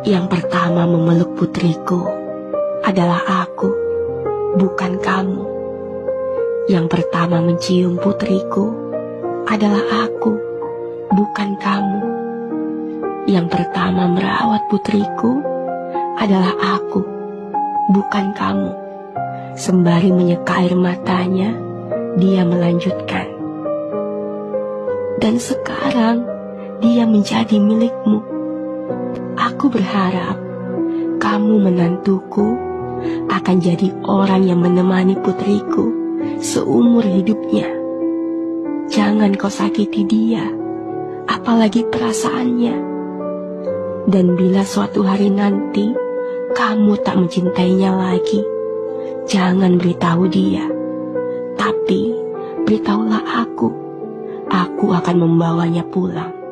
Yang pertama memeluk putriku adalah aku, bukan kamu. Yang pertama mencium putriku adalah aku, bukan kamu. Yang pertama merawat putriku adalah aku, bukan kamu. Sembari menyeka air matanya, dia melanjutkan. Dan sekarang dia menjadi milikmu. Aku berharap kamu menantuku akan jadi orang yang menemani putriku seumur hidupnya. Jangan kau sakiti dia, apalagi perasaannya. Dan bila suatu hari nanti kamu tak mencintainya lagi, jangan beritahu dia, tapi beritahulah aku. Aku akan membawanya pulang.